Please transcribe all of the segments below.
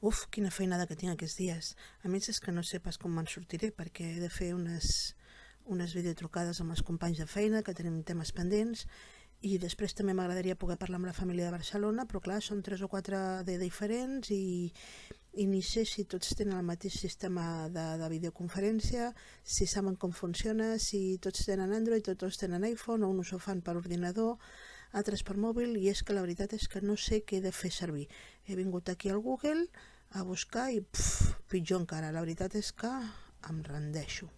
Uf, quina feinada que tinc aquests dies. A més és que no sé pas com me'n sortiré perquè he de fer unes videotrucades amb els companys de feina, que tenim temes pendents, i després també m'agradaria poder parlar amb la família de Barcelona, però clar, són 3 o 4 de diferents i ni sé si tots tenen el mateix sistema de videoconferència, si saben com funciona, si tots tenen Android o tots tenen iPhone, o uns ho fan per ordinador, altres per mòbil, i és que la veritat és que no sé què he de fer servir. He vingut aquí al Google a buscar i pitjor encara, la veritat és que em rendeixo.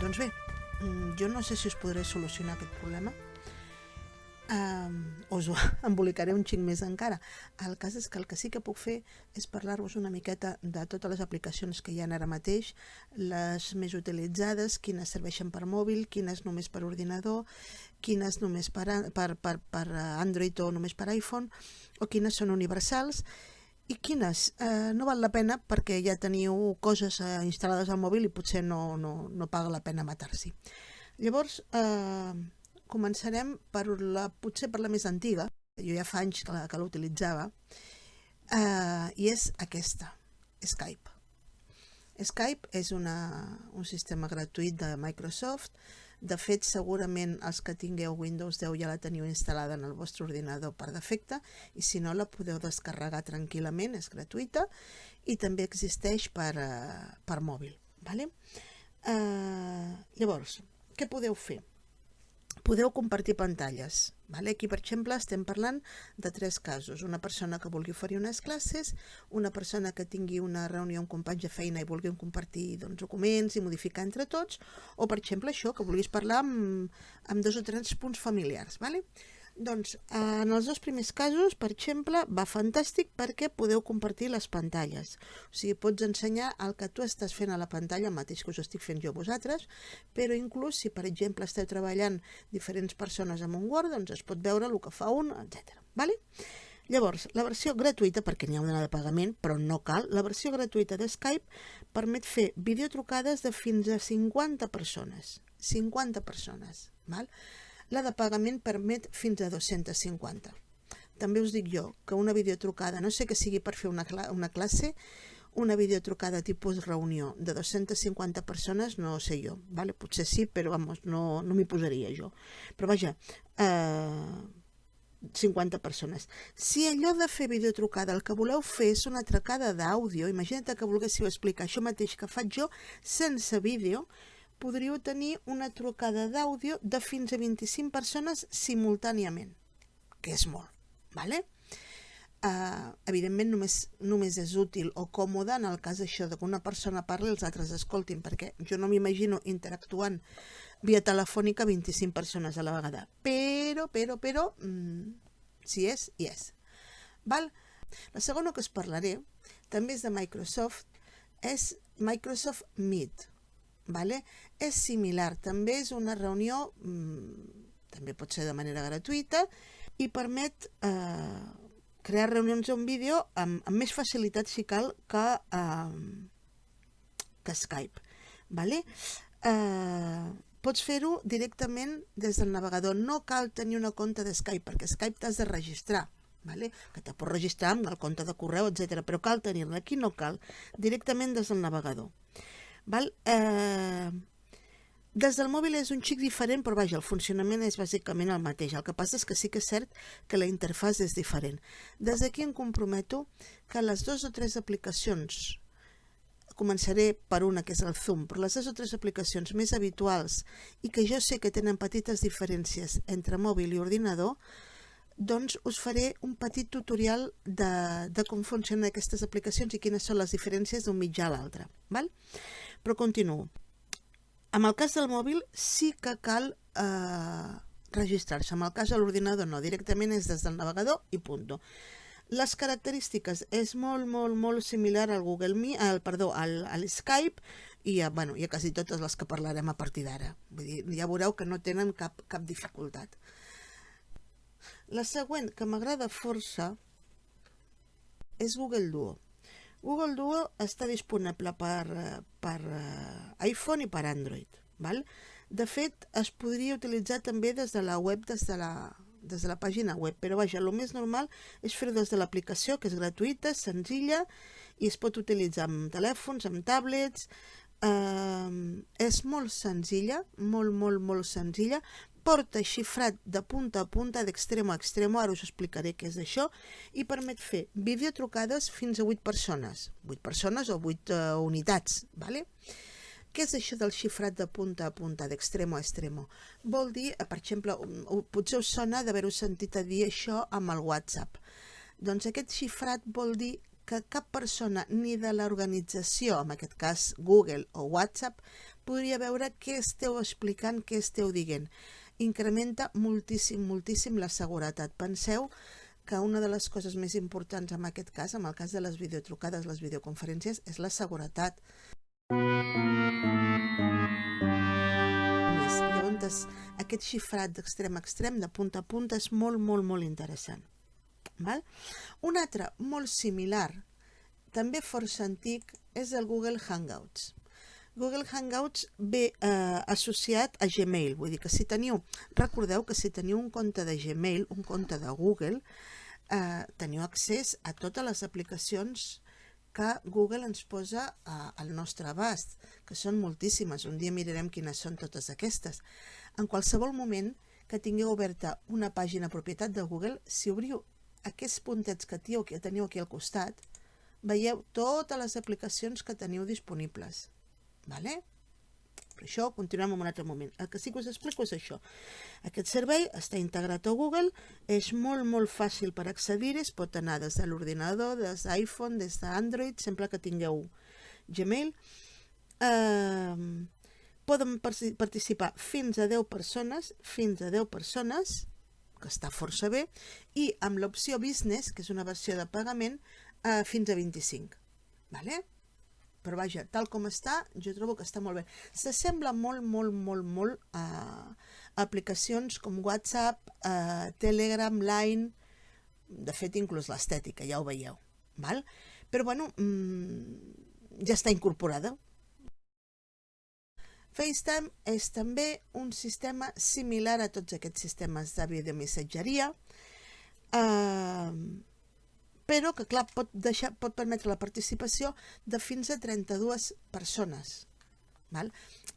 Doncs bé, jo no sé si us podré solucionar aquest problema, us ho embolicaré un xic més encara. El cas és que el que sí que puc fer és parlar-vos una miqueta de totes les aplicacions que hi ha ara mateix, les més utilitzades, quines serveixen per mòbil, quines només per ordinador, quines només per Android o només per iPhone, o quines són universals, i quines no val la pena perquè ja teniu coses instal·lades al mòbil i potser no paga la pena matar-s'hi. Llavors, començarem potser per la més antiga, jo ja fa anys que l'utilitzava, i és aquesta, Skype. Skype és un sistema gratuït de Microsoft. De fet, segurament els que tingueu Windows 10 ja la teniu instal·lada en el vostre ordinador per defecte, i si no la podeu descarregar tranquil·lament, és gratuïta, i també existeix per mòbil. Vale? Llavors, què podeu fer? Podeu compartir pantalles. Vale? Aquí, per exemple, estem parlant de 3 casos. Una persona que vulgui oferir unes classes, una persona que tingui una reunió amb companys de feina i vulgui compartir documents i modificar entre tots, o, per exemple, això, que vulguis parlar amb 2 o 3 punts familiars. Vale? Doncs, en els 2 primers casos, per exemple, va fantàstic perquè podeu compartir les pantalles. O sigui, pots ensenyar el que tu estàs fent a la pantalla, el mateix que us estic fent jo a vosaltres, però inclús si, per exemple, esteu treballant diferents persones en un Word, doncs es pot veure el que fa un, etc. Vale? Llavors, la versió gratuïta, perquè n'hi ha una de pagament, però no cal, la versió gratuïta de Skype permet fer videotrucades de fins a 50 persones. 50 persones, val? La de pagament permet fins a 250. També us dic jo que una videotrucada, no sé que sigui per fer una classe, una videotrucada tipus reunió de 250 persones, no sé jo, vale? Potser sí, però vamos, no m'hi posaria jo. Però vaja, 50 persones. Si allò de fer videotrucada el que voleu fer és una trucada d'àudio, imagina't que volguéssiu explicar això mateix que faig jo sense vídeo, podríeu tenir una trucada d'àudio de fins a 25 persones simultàniament, que és molt, vale? Evidentment només és útil o còmode en el cas això de que una persona parli i els altres escoltin, perquè jo no m'imagino interactuant via telefònica 25 persones a la vegada, però, si és, hi és. Val? La segona que us parlaré també és de Microsoft, és Microsoft Meet. Vale? És similar, també és una reunió, també pot ser de manera gratuïta, i permet crear reunions en vídeo amb més facilitat, si cal, que Skype. Vale? Pots fer-ho directament des del navegador, no cal tenir una compte de Skype, perquè Skype t'has de registrar, vale? Que te pots registrar amb el compte de correu, etc. Però cal tenir-la, aquí no cal, directament des del navegador. Val? Des del mòbil és un xic diferent, però vaja, el funcionament és bàsicament el mateix. El que passa és que sí que és cert que la interfàs és diferent. Des d'aquí em comprometo que les 2 o 3 aplicacions, començaré per una que és el Zoom, però les 2 o 3 aplicacions més habituals i que jo sé que tenen petites diferències entre mòbil i ordinador, doncs us faré un petit tutorial de com funcionen aquestes aplicacions i quines són les diferències d'un mitjà a l'altre. Val? Però continuo. En el cas del mòbil sí que cal registrar-se. En el cas de l'ordinador no, directament és des del navegador i punt. Les característiques és molt similar al al Skype i a quasi totes les que parlarem a partir d'ara. Vull dir, ja veureu que no tenen cap dificultat. La següent, que m'agrada força, és Google Duo. Google Duo està disponible per iPhone i per Android. Val? De fet, es podria utilitzar també des de la web, des de la pàgina web, però vaja, el més normal és fer-ho des de l'aplicació, que és gratuïta, senzilla, i es pot utilitzar amb telèfons, amb tablets. És molt senzilla, molt senzilla, porta xifrat de punta a punta, d'extremo a extremo, ara us explicaré què és això, i permet fer videotrucades fins a 8 persones o 8 unitats, ¿vale? Què és això del xifrat de punta a punta, d'extremo a extremo? Vol dir, per exemple, potser us sona d'haver-ho sentit a dir això amb el WhatsApp. Doncs aquest xifrat vol dir que cap persona ni de l'organització, en aquest cas Google o WhatsApp, podria veure què esteu explicant, què esteu dient. Incrementa moltíssim la seguretat. Penseu que una de les coses més importants en aquest cas, en el cas de les videotrucades, les videoconferències, és la seguretat. Llavors, aquest xifrat d'extrem a extrem, de punta a punta, és molt interessant. Val? Un altre molt similar, també força antic, és el Google Hangouts. Google Hangouts ve associat a Gmail, vull dir que recordeu que si teniu un compte de Gmail, un compte de Google, teniu accés a totes les aplicacions que Google ens posa al nostre abast, que són moltíssimes. Un dia mirarem quines són totes aquestes. En qualsevol moment que tingueu oberta una pàgina propietat de Google, si obriu aquests puntets que teniu aquí al costat, veieu totes les aplicacions que teniu disponibles. Vale? Per això continuem en un altre moment. El que sí que us explico és això. Aquest servei està integrat a Google, és molt fàcil per accedir-hi, es pot anar des de l'ordinador, des d'iPhone, des d'Android, sempre que tingueu Gmail. Poden participar fins a 10 persones, que està força bé, i amb l'opció Business, que és una versió de pagament, fins a 25. Vale? Però vaja, tal com està, jo trobo que està molt bé. S'assembla molt a aplicacions com WhatsApp, Telegram, Line, de fet inclús l'estètica, ja ho veieu. Val? Però bueno, ja està incorporada. FaceTime és també un sistema similar a tots aquests sistemes de videomissatgeria, però que clar, pot permetre la participació de fins a 32 persones. Val?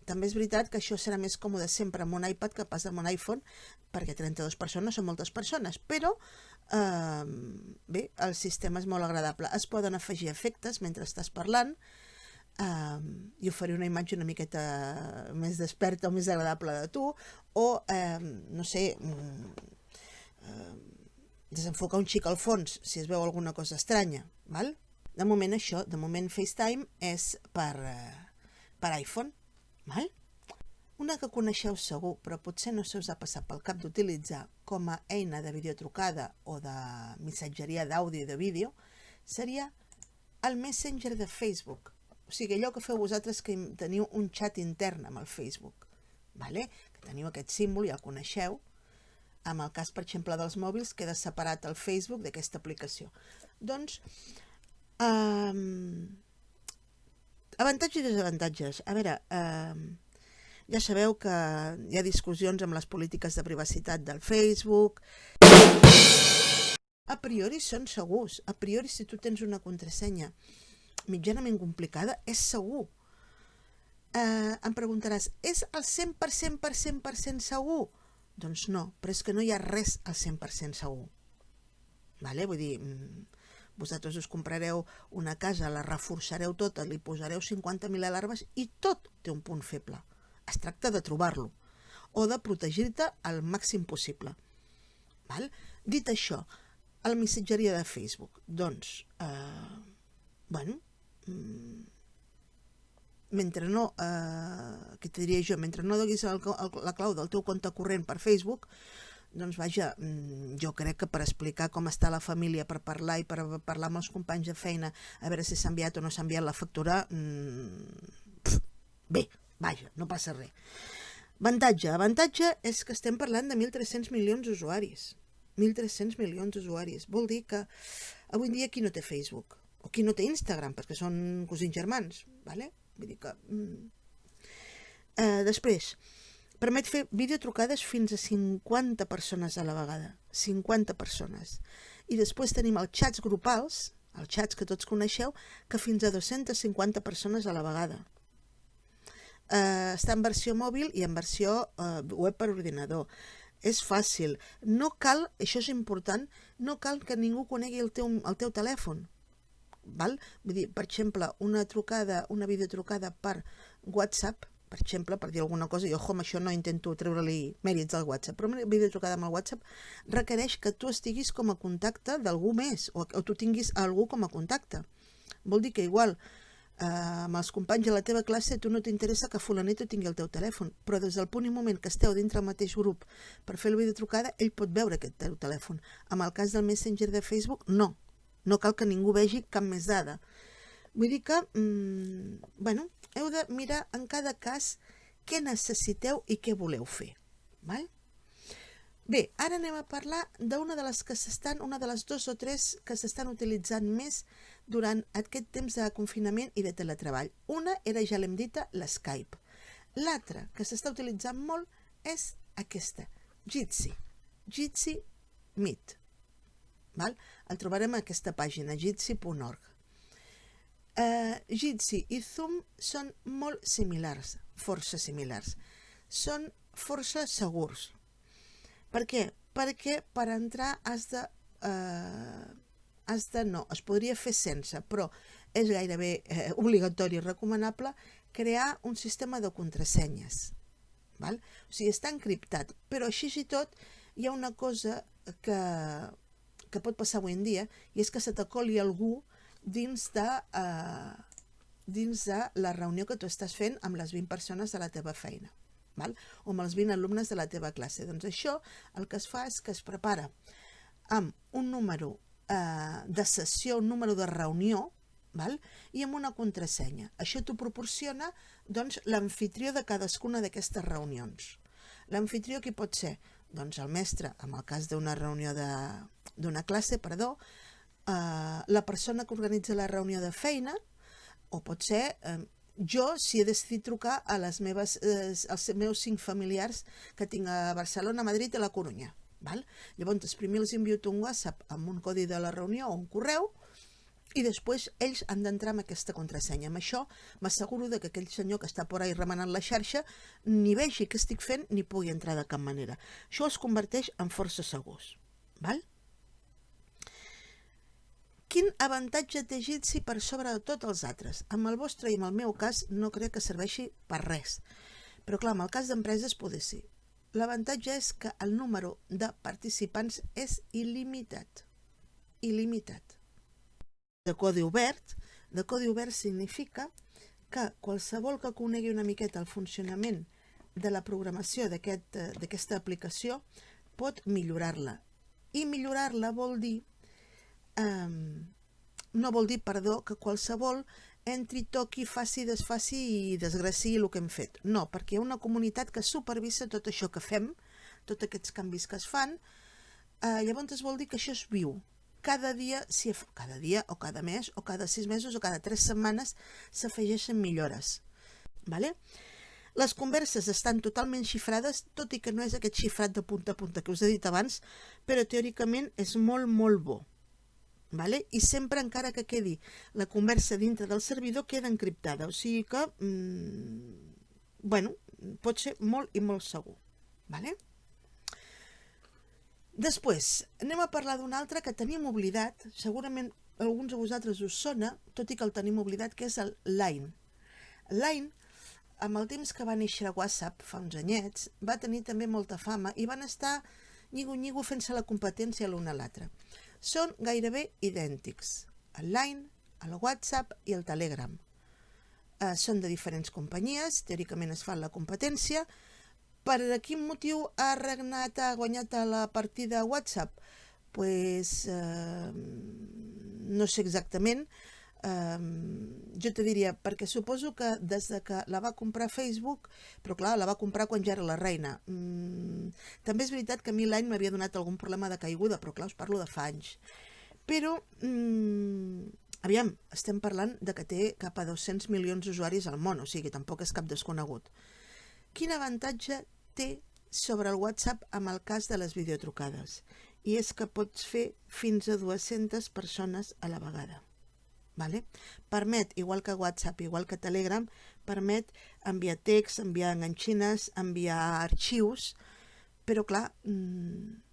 També és veritat que això serà més còmode sempre amb un iPad que pas amb un iPhone, perquè 32 persones són moltes persones, però bé, el sistema és molt agradable. Es poden afegir efectes mentre estàs parlant, i oferir una imatge una miqueta més desperta o més agradable de tu, o no sé, desenfocar un xic al fons si es veu alguna cosa estranya. Val? De moment això, de moment FaceTime és per iPhone. Val? Una que coneixeu segur, però potser no se us ha passat pel cap d'utilitzar com a eina de videotrucada o de missatgeria d'àudio i de vídeo, seria el Messenger de Facebook. O sigui, allò que feu vosaltres que teniu un xat intern amb el Facebook, vale? Que teniu aquest símbol, ja el coneixeu. En el cas, per exemple, dels mòbils, queda separat el Facebook d'aquesta aplicació. Doncs, avantatges i desavantatges. A veure, ja sabeu que hi ha discussions amb les polítiques de privacitat del Facebook. A priori són segurs. A priori, si tu tens una contrasenya mitjanament complicada, és segur. Em preguntaràs, és el 100% segur? Doncs no, però és que no hi ha res al 100% segur. Vale? Vull dir, vosaltres us comprareu una casa, la reforçareu tota, li posareu 50.000 alarmes i tot té un punt feble. Es tracta de trobar-lo o de protegir-te al màxim possible. Val? Dit això, a la missatgeria de Facebook, doncs, bueno, mentre no, què t'hi diria jo, mentre no donis la clau del teu compte corrent per Facebook, doncs vaja, jo crec que per explicar com està la família, per parlar i per parlar amb els companys de feina, a veure si s'ha enviat o no s'ha enviat la factura, bé, vaja, no passa res. Avantatge és que estem parlant de 1.300 milions d'usuaris. 1.300 milions d'usuaris. Vol dir que avui dia qui no té Facebook? o qui no té Instagram, perquè són cosins germans, vale? Vull dir que... Després, permet fer videotrucades fins a 50 persones a la vegada, 50 persones. I després tenim els xats grupals, els xats que tots coneixeu, que fins a 250 persones a la vegada. Està en versió mòbil i en versió web per ordinador. És fàcil. No cal, això és important, no cal que ningú conegui el teu telèfon. Val? Vull dir, per exemple, una videotrucada per WhatsApp, per exemple, per dir alguna cosa, jo amb això no intento treure-li mèrits al WhatsApp, però una videotrucada amb el WhatsApp requereix que tu estiguis com a contacte d'algú més, o tu tinguis algú com a contacte. Vol dir que igual, amb els companys de la teva classe tu no t'interessa que fulanito tingui el teu telèfon, però des del punt i moment que esteu dintre el mateix grup per fer la videotrucada, ell pot veure aquest teu telèfon. En el cas del Messenger de Facebook, no cal que ningú vegi cap més dada. Vull dir que, heu de mirar en cada cas què necessiteu i què voleu fer. Val? Bé, ara anem a parlar d'una de les que una de les 2 o 3 que s'estan utilitzant més durant aquest temps de confinament i de teletreball. Una era, ja l'hem dita, l'Skype. L'altra que s'està utilitzant molt és aquesta, Jitsi. Jitsi Meet. Val? El trobarem a aquesta pàgina, jitsi.org. Jitsi i Zoom són molt similars, força similars. Són força segurs. Per què? Perquè per entrar es podria fer sense, però és gairebé obligatori i recomanable crear un sistema de contrasenyes. Val? O sigui, està encriptat, però així i tot hi ha una cosa que pot passar avui en dia, i és que se t'acoli algú dins de la reunió que tu estàs fent amb les 20 persones de la teva feina. Val? O amb els 20 alumnes de la teva classe. Doncs això el que es fa és que es prepara amb un número de sessió, un número de reunió, val? I amb una contrasenya. Això t'ho proporciona doncs, l'amfitrió de cadascuna d'aquestes reunions. L'amfitrió qui pot ser? Doncs el mestre, en el cas d'una reunió d'una classe, la persona que organitza la reunió de feina, o pot ser jo, si he decidit trucar als meus 5 familiars que tinc a Barcelona, Madrid i la Corunya. Val? Llavors, primer els envio un WhatsApp amb un codi de la reunió o un correu i després ells han d'entrar amb aquesta contrasenya. Amb això m'asseguro que aquell senyor que està por ahí remenant la xarxa ni vegi què estic fent ni pugui entrar de cap manera. Això els converteix en força segurs. Val? Quin avantatge té Jitsi per sobre de tots els altres? En el vostre i en el meu cas no crec que serveixi per res. Però clar, en el cas d'empreses poder ser. L'avantatge és que el número de participants és il·limitat. Il·limitat. De codi obert significa que qualsevol que conegui una miqueta el funcionament de la programació d'aquesta aplicació pot millorar-la. I millorar-la vol dir que qualsevol entri, toqui, faci, desfaci i desgraci el que hem fet. No, perquè hi ha una comunitat que supervisa tot això que fem, tots aquests canvis que es fan. Llavors vol dir que això es viu. Cada dia o cada mes o cada 6 mesos o cada 3 setmanes s'afegeixen millores. Vale? Les converses estan totalment xifrades, tot i que no és aquest xifrat de punta a punta que us he dit abans, però teòricament és molt, molt bo. Vale? I sempre, encara que quedi la conversa dintre del servidor, queda encriptada. O sigui que, pot ser molt i molt segur. Vale? Després, anem a parlar d'un altre que tenim oblidat, segurament alguns de vosaltres us sona, tot i que el tenim oblidat, que és el Line. Line, amb el temps que va néixer WhatsApp, fa uns anyets, va tenir també molta fama i van estar nyigo fent-se la competència l'un a l'altre. Són gairebé idèntics, el Line, el WhatsApp i el Telegram. Són de diferents companyies, teòricament es fan la competència. Per quin motiu ha guanyat la partida WhatsApp? Pues no sé exactament. Jo te diria, perquè suposo que des que la va comprar Facebook, però clar, la va comprar quan ja era la reina. També és veritat que a mi l'any m'havia donat algun problema de caiguda, però clar, us parlo de fa anys. Però Aviam, estem parlant de que té cap a 200 milions d'usuaris al món, o sigui, tampoc és cap desconegut. Quin avantatge té sobre el WhatsApp amb el cas de les videotrucades? I és que pots fer fins a 200 persones a la vegada. Vale? Permet, igual que WhatsApp, igual que Telegram, permet enviar text, enviar enganxines, enviar arxius, però clar,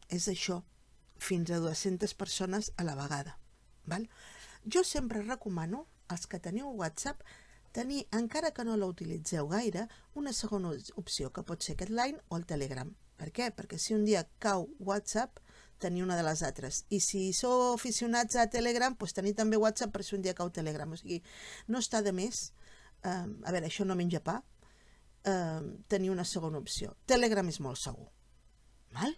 és això, fins a 200 persones a la vegada. Val? Jo sempre recomano, als que teniu WhatsApp, tenir, encara que no la utilitzeu gaire, una segona opció, que pot ser aquest Line o el Telegram. Per què? Perquè si un dia cau WhatsApp, tenir una de les altres. I si sou aficionats a Telegram, doncs tenir també WhatsApp per si un dia cau Telegram. O sigui, no està de més, a veure, això no menja pa, tenir una segona opció. Telegram és molt segur. Val?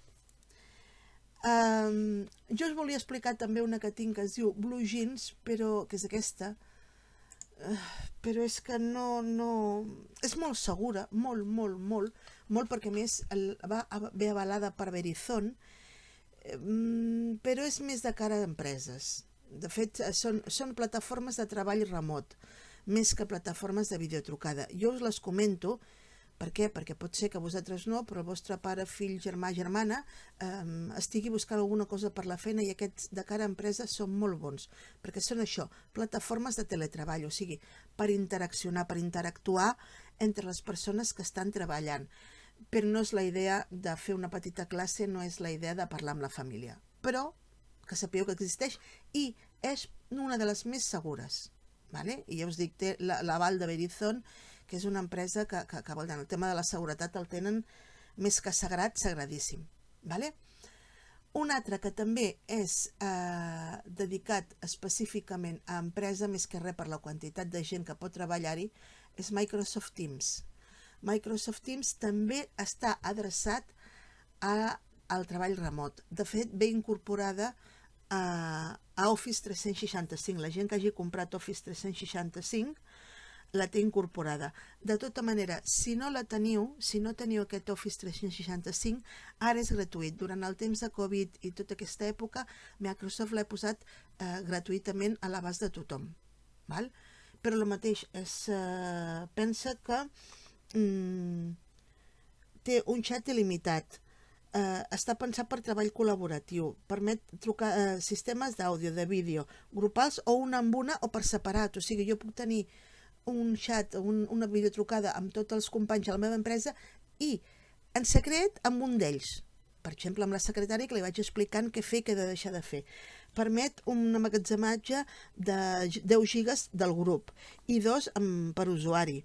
Jo us volia explicar també una que tinc que es diu Blue Jeans, però que és aquesta, però és que no... És molt segura, molt, perquè a més va bé avalada per Verizon, però és més de cara a empreses. De fet, són plataformes de treball remot, més que plataformes de videotrucada. Jo us les comento. Per què? Perquè pot ser que vosaltres no, però el vostre pare, fill, germà, germana estigui buscant alguna cosa per la feina i aquests de cara a empresa són molt bons, perquè són això, plataformes de teletreball, o sigui, per interaccionar, per interactuar entre les persones que estan treballant. Però no és la idea de fer una petita classe, no és la idea de parlar amb la família. Però que sapigueu que existeix i és una de les més segures. Vale? I ja us dic, té l'aval de Verizon, que és una empresa que el tema de la seguretat el tenen més que sagrat, sagradíssim. Vale? Un altre que també és dedicat específicament a empresa, més que res per la quantitat de gent que pot treballar-hi, és Microsoft Teams. Microsoft Teams també està adreçat al treball remot. De fet, ve incorporada a Office 365. La gent que hagi comprat Office 365 la té incorporada. De tota manera, si no teniu aquest Office 365, ara és gratuït. Durant el temps de Covid i tota aquesta època, Microsoft l'ha posat gratuïtament a l'abast de tothom. Val? Però el mateix, pensa que té un xat il·limitat, està pensat per treball col·laboratiu, permet trucar sistemes d'àudio, de vídeo, grupals o una amb una o per separat. O sigui, jo puc tenir un xat, una videotrucada amb tots els companys de la meva empresa i en secret amb un d'ells. Per exemple, amb la secretària que li vaig explicant què fer i què he de deixar de fer. Permet un emmagatzematge de 10 gigas del grup i 2 per usuari.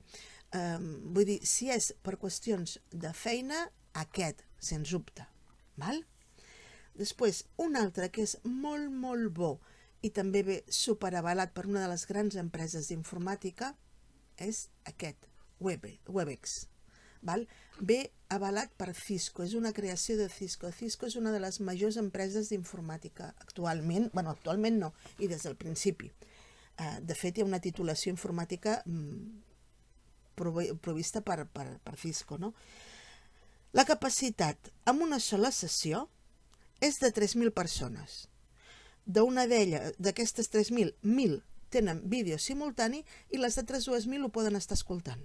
Vull dir, si és per qüestions de feina, aquest, sens dubte. Val? Després, un altre que és molt bo i també ve superavalat per una de les grans empreses d'informàtica és aquest, Webex. Val? Ve avalat per Cisco, és una creació de Cisco. Cisco és una de les majors empreses d'informàtica actualment, actualment no, i des del principi. De fet, hi ha una titulació informàtica provista per Cisco, no? La capacitat amb una sola sessió és de 3.000 persones. D'una d'aquestes 3.000, 1.000 tenen vídeo simultani i les altres 2.000 ho poden estar escoltant.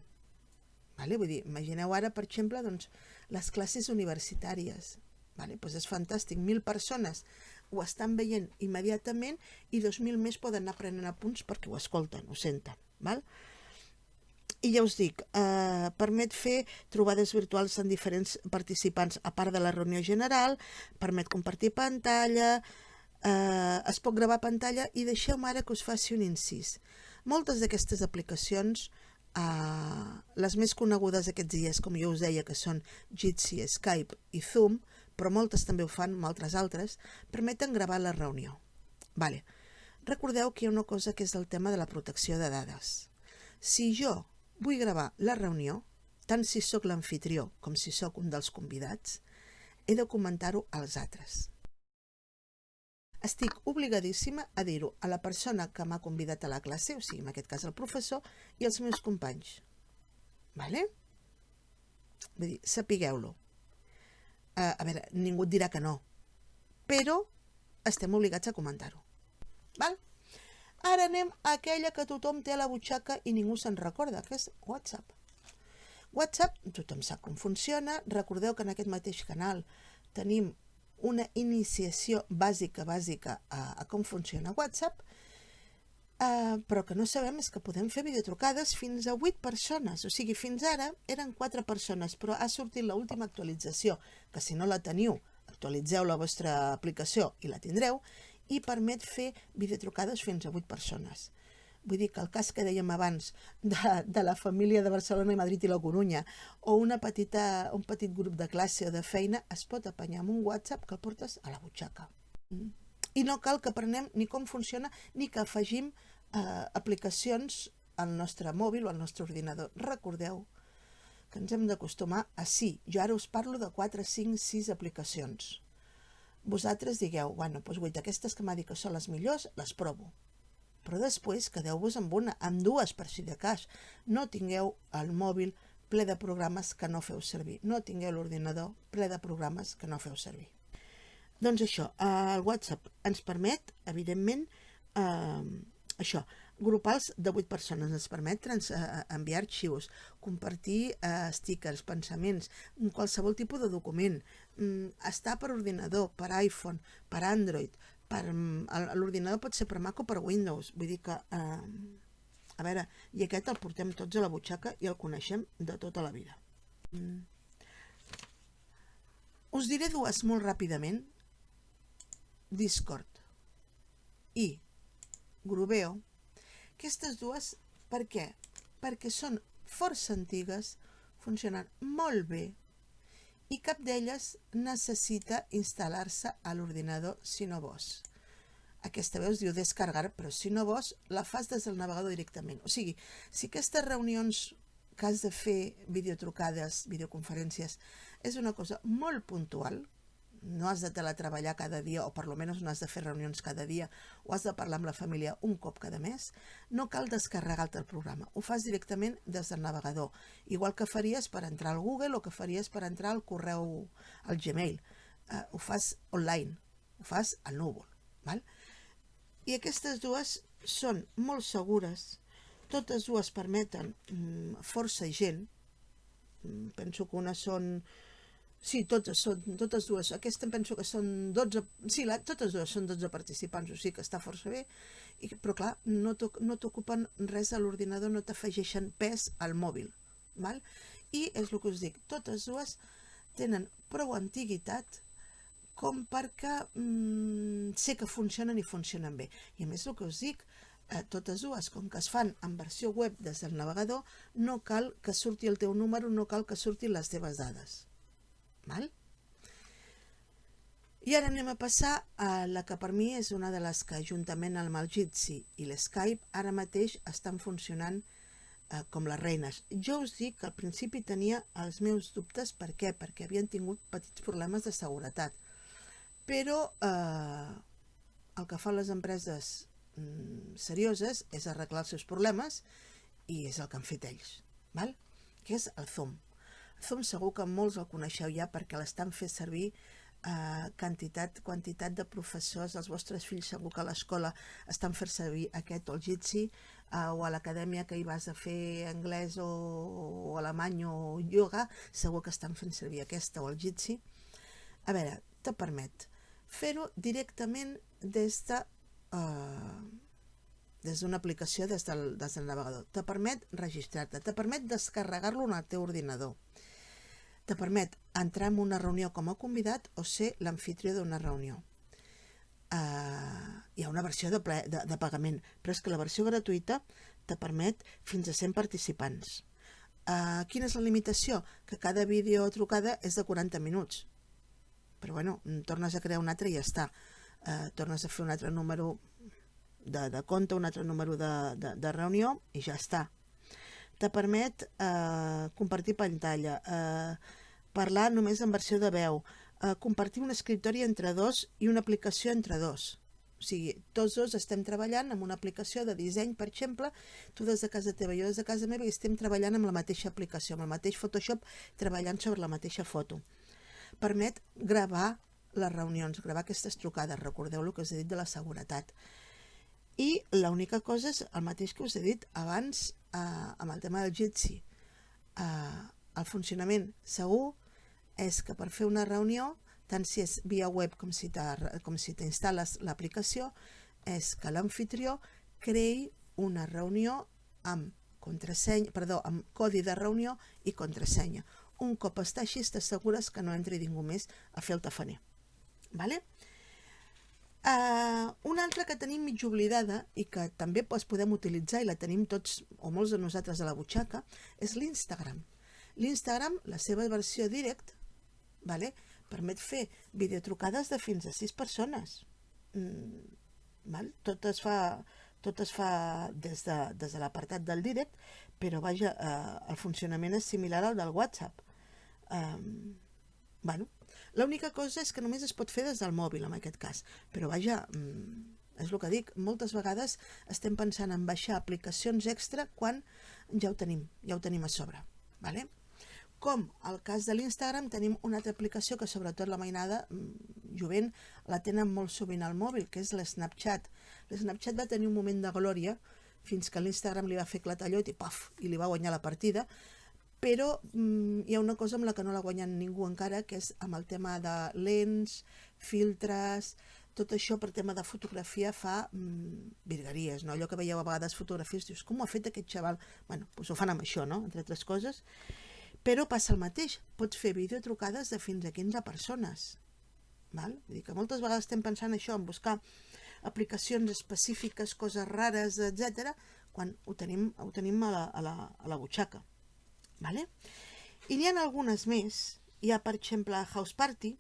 Vale? Vull dir, imagineu ara, per exemple, doncs, les classes universitàries. Vale? Pues és fantàstic, 1.000 persones ho estan veient immediatament i 2.000 més poden anar prenent apunts perquè ho escolten, ho senten. Val? I ja us dic, permet fer trobades virtuals amb diferents participants a part de la reunió general, permet compartir pantalla, es pot gravar pantalla i deixeu-me ara que us faci un incís. Moltes d'aquestes aplicacions, les més conegudes aquests dies, com jo us deia, que són Jitsi, Skype i Zoom, però moltes també ho fan, altres, permeten gravar la reunió. Vale. Recordeu que hi ha una cosa que és el tema de la protecció de dades. Si jo vull gravar la reunió, tant si sóc l'anfitrió com si sóc un dels convidats, he de comentar-ho als altres. Estic obligadíssima a dir-ho a la persona que m'ha convidat a la classe, o sigui, en aquest cas el professor, i als meus companys. Vale? Vull dir, sapigueu-lo. A veure, ningú et dirà que no, però estem obligats a comentar-ho. Val? Ara anem a aquella que tothom té a la butxaca i ningú se'n recorda, que és WhatsApp. WhatsApp, tothom sap com funciona. Recordeu que en aquest mateix canal tenim una iniciació bàsica a com funciona WhatsApp, però que no sabem és que podem fer videotrucades fins a 8 persones. O sigui, fins ara eren 4 persones, però ha sortit l'última actualització, que si no la teniu, actualitzeu la vostra aplicació i la tindreu, i permet fer videotrucades fins a 8 persones. Vull dir que el cas que dèiem abans de la família de Barcelona i Madrid i la Corunya, o un petit grup de classe o de feina, es pot apanyar amb un WhatsApp que el portes a la butxaca. I no cal que aprenem ni com funciona ni que afegim aplicacions al nostre mòbil o al nostre ordinador. Recordeu que ens hem d'acostumar a sí. Jo ara us parlo de 4, 5, 6 aplicacions. Vosaltres digueu, bueno, doncs 8 aquestes que m'ha dit que són les millors, les provo. Però després quedeu-vos amb una, amb dues per si de cas. No tingueu el mòbil ple de programes que no feu servir. No tingueu l'ordinador ple de programes que no feu servir. Doncs això, el WhatsApp ens permet, evidentment, grupals de 8 persones, ens permet enviar arxius, compartir stickers, pensaments, qualsevol tipus de document, està per ordinador, per iPhone, per Android, l'ordinador pot ser per Mac o per Windows, vull dir que, a veure, i aquest el portem tots a la butxaca i el coneixem de tota la vida. Us diré dues molt ràpidament. Discord i Grubeo. Aquestes dues, per què? Perquè són força antigues, funcionen molt bé i cap d'elles necessita instal·lar-se a l'ordinador si no vols. Aquesta veu es diu descargar, però si no vols la fas des del navegador directament. O sigui, si aquestes reunions que has de fer videotrucades, videoconferències, és una cosa molt puntual, no has de teletreballar cada dia, o per almenys no has de fer reunions cada dia, o has de parlar amb la família un cop cada mes, no cal descarregar-te el programa. Ho fas directament des del navegador, igual que faries per entrar al Google o que faries per entrar al correu, al Gmail. Ho fas online, ho fas al núvol. Val? I aquestes dues són molt segures, totes dues permeten força gent, penso que unes són... Sí, totes dues. Aquesta penso que són 12... Sí, totes dues són 12 participants, o sigui que està força bé. Però clar, no t'ocupen res a l'ordinador, no t'afegeixen pes al mòbil. Val? I és el que us dic, totes dues tenen prou antiguitat com perquè sé que funcionen i funcionen bé. I a més el que us dic, totes dues, com que es fan en versió web des del navegador, no cal que surti el teu número, no cal que surtin les teves dades. Val? I ara anem a passar a la que per mi és una de les que juntament amb el Jitsi i l'Skype ara mateix estan funcionant com les reines. Jo us dic que al principi tenia els meus dubtes. Per què? Perquè havien tingut petits problemes de seguretat. Però el que fan les empreses serioses és arreglar els seus problemes i és el que han fet ells. Val? Que és el Zoom. Zoom segur que molts el coneixeu ja perquè l'estan fent servir quantitat de professors. Els vostres fills segur que a l'escola estan fent servir aquest o el Jitsi, o a l'acadèmia que hi vas a fer anglès o alemany o ioga, segur que estan fent servir aquesta o el Jitsi. A veure, te permet fer-ho directament des d'una aplicació des del navegador. Te permet registrar-te, te permet descarregar-lo en el teu ordinador. Te permet entrar en una reunió com a convidat o ser l'amfitrió d'una reunió. Hi ha una versió de pagament, però és que la versió gratuïta te permet fins a 100 participants. Quina és la limitació? Que cada vídeo trucada és de 40 minuts. Però bueno, tornes a crear un altre i ja està. Tornes a fer un altre número de compte, un altre número de reunió i ja està. Te permet compartir pantalla, parlar només en versió de veu, compartir un escriptori entre dos i una aplicació entre dos. O sigui, tots dos estem treballant amb una aplicació de disseny, per exemple, tu des de casa teva, jo des de casa meva, i estem treballant amb la mateixa aplicació, amb el mateix Photoshop, treballant sobre la mateixa foto. Permet gravar les reunions, gravar aquestes trucades, recordeu el que us he dit de la seguretat. I l'única cosa és el mateix que us he dit abans amb el tema del Jitsi. El funcionament segur és que per fer una reunió, tant si és via web com si t'instal·les l'aplicació, és que l'amfitrió creï una reunió amb codi de reunió i contrasenya. Un cop està així, t'assegures que no entri ningú més a fer el tafaner. Vale? Una altra que tenim mig oblidada i que també podem utilitzar i la tenim tots o molts de nosaltres a la butxaca és l'Instagram. L'Instagram, la seva versió direct, permet fer videotrucades de fins a 6 persones. Tot es fa des de l'apartat del direct, però vaja, el funcionament és similar al del WhatsApp. L'única cosa és que només es pot fer des del mòbil en aquest cas, però vaja, és el que dic, moltes vegades estem pensant en baixar aplicacions extra quan ja ho tenim a sobre. Com al cas de l'Instagram tenim una altra aplicació que sobretot la mainada jovent la tenen molt sovint al mòbil, que és l'Snapchat. L'Snapchat va tenir un moment de glòria fins que l'Instagram li va fer clatallot i li va guanyar la partida, però hi ha una cosa amb la que no la guanyen ningú encara, que és amb el tema de lents, filtres, tot això per tema de fotografia fa virgueries, no? Allò que veieu a vegades fotografies, dius, com ho ha fet aquest xaval? Bueno, doncs ho fan amb això, no? Entre altres coses. Però passa el mateix, pots fer videotrucades de fins a 15 persones. Vull dir que moltes vegades estem pensant això, en buscar aplicacions específiques, coses rares, etc., quan ho tenim a la butxaca. I n'hi ha algunes més. Hi ha, per exemple, House Party,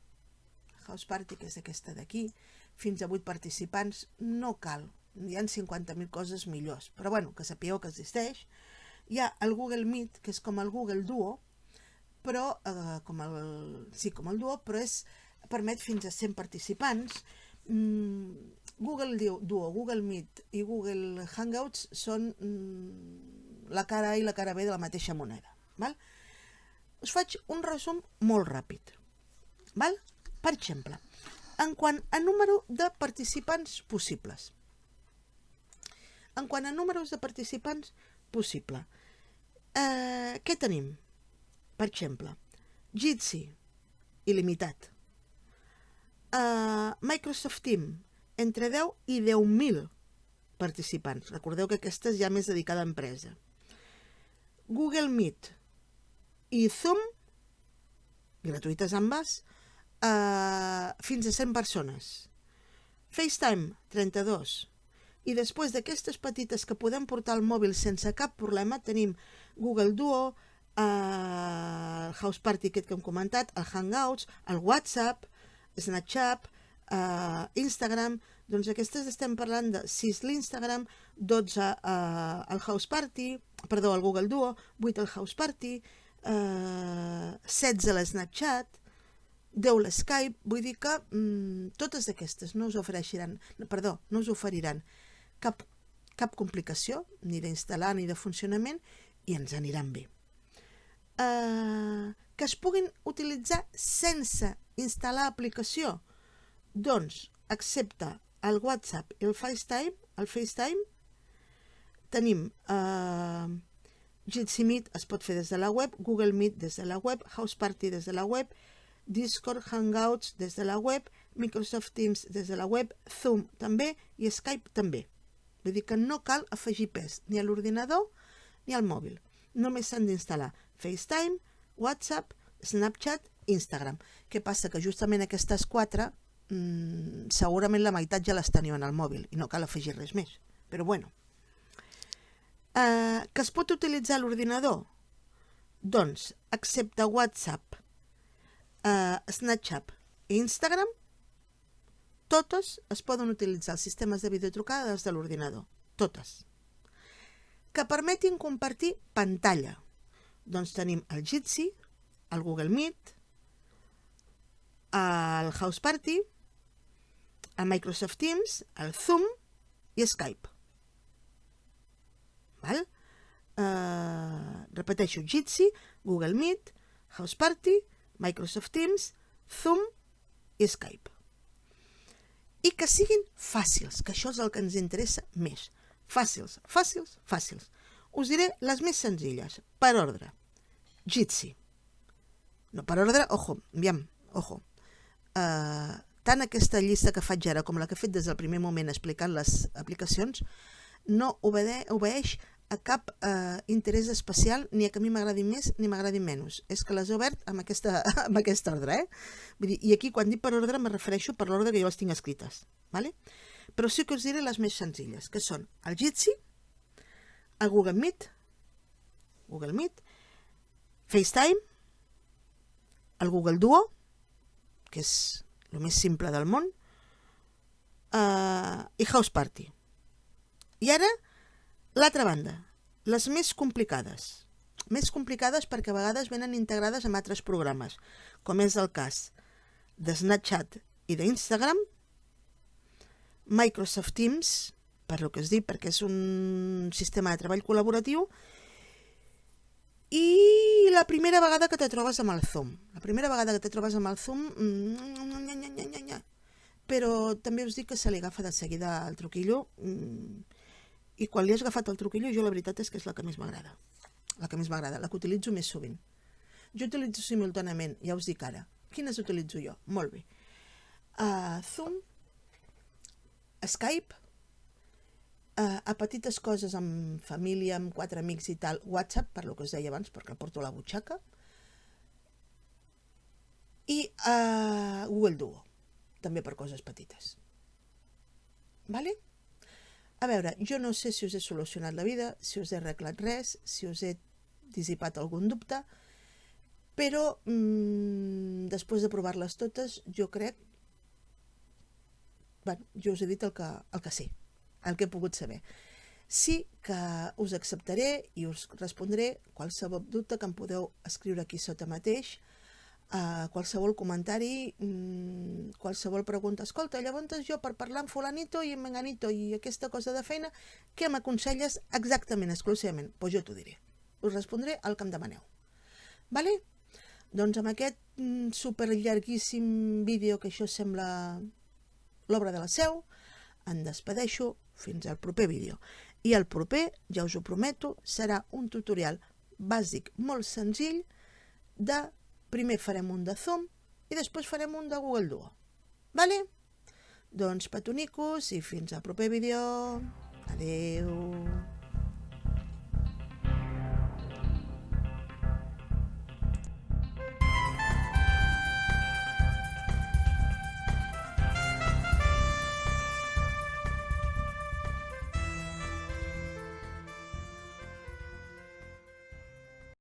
que és aquesta d'aquí, fins a 8 participants, no cal. Hi ha 50.000 coses millors, però bueno, que sapigueu que existeix. Hi ha el Google Meet, que és com el Google Duo, però permet fins a 100 participants. Google Duo, Google Meet i Google Hangouts són la cara A i la cara B de la mateixa moneda. Us faig un resum molt ràpid. Per exemple, en quant a número de participants possibles. Què tenim? Per exemple, Jitsi, il·limitat. Microsoft Teams, entre 10 i 10.000 participants. Recordeu que aquesta és ja més dedicada a empresa. Google Meet i Zoom, gratuïtes ambes, fins a 100 persones. FaceTime, 32. I després d'aquestes petites que podem portar al mòbil sense cap problema, tenim Google Duo, el House Party aquest que hem comentat, el Hangouts, el WhatsApp, Snapchat, Instagram. Doncs aquestes estem parlant de 6 l'Instagram, 12 el House Party, el Google Duo, 8 el House Party, 16 l'Snapchat, 10 l'Skype. Vull dir que totes aquestes no us oferiran cap complicació, ni d'instal·lar ni de funcionament, i ens aniran bé. Que es puguin utilitzar sense instal·lar aplicació? Doncs, excepte el WhatsApp i el FaceTime, tenim Jitsi Meet es pot fer des de la web, Google Meet des de la web, House Party des de la web, Discord, Hangouts des de la web, Microsoft Teams des de la web, Zoom també i Skype també. Vull dir que no cal afegir pes ni a l'ordinador ni al mòbil. Només s'han d'instal·lar FaceTime, WhatsApp, Snapchat, Instagram. Què passa? Que justament aquestes 4 segurament la meitat ja les teniu en el mòbil i no cal afegir res més. Però bueno. Que es pot utilitzar l'ordinador? Doncs, excepte WhatsApp, Snapchat i Instagram, totes es poden utilitzar els sistemes de videotrucada des de l'ordinador. Totes. Que permetin compartir pantalla. Doncs tenim el Jitsi, el Google Meet, el House Party, el Microsoft Teams, el Zoom i Skype. Repeteixo, Jitsi, Google Meet, House Party, Microsoft Teams, Zoom i Skype. i que siguin fàcils, que això és el que ens interessa més. Fàcils, fàcils, fàcils. Us diré les més senzilles, per ordre. Jitsi. No, per ordre, ojo, ojo. Tant aquesta llista que faig ara com la que he fet des del primer moment explicant les aplicacions no obeeix a cap interès especial, ni a que a mi m'agradi més ni m'agradi menys. És que les he obert amb aquest ordre. Vull dir, i aquí quan dic per ordre me refereixo per l'ordre que jo les tinc escrites. Vale? Però sí que us diré les més senzilles, que són el Jitsi, el Google Meet, FaceTime, el Google Duo, que és el més simple del món, i House Party. I ara, l'altra banda, les més complicades. Més complicades perquè a vegades venen integrades amb altres programes, com és el cas de Snapchat i d'Instagram, Microsoft Teams, per lo que es diu, perquè és un sistema de treball col·laboratiu, i la primera vegada que te trobes amb el Zoom. La primera vegada que te trobes amb el Zoom, però també us dic que se li agafa de seguida el truquillo, i quan li has agafat el truquillo, jo la veritat és que és la que més m'agrada. La que més m'agrada, la que utilitzo més sovint. Jo utilitzo simultàniament, ja us dic ara. Quines utilitzo jo? Molt bé. Zoom, Skype, a petites coses amb família, amb 4 amics i tal, WhatsApp, per lo que us deia abans, perquè el porto a la butxaca, i Google Duo, també per coses petites. Vale? A veure, jo no sé si us he solucionat la vida, si us he arreglat res, si us he dissipat algun dubte, però després de provar-les totes, jo crec, jo us he dit el que sé, el que he pogut saber. Sí que us acceptaré i us respondré qualsevol dubte que em podeu escriure aquí sota mateix, qualsevol comentari, qualsevol pregunta. Escolta, llavors jo per parlar amb fulanito i amb menganito i aquesta cosa de feina, què m'aconselles exactament, exclusivament? Doncs jo t'ho diré. Us respondré el que em demaneu. Vale? Doncs amb aquest super llarguíssim vídeo, que això sembla l'obra de la Seu, em despedeixo fins al proper vídeo. I el proper, ja us ho prometo, serà un tutorial bàsic molt senzill de primer farem un de Zoom i després farem un de Google Duo. Vale? Doncs petonicos i fins al proper vídeo. Adeu.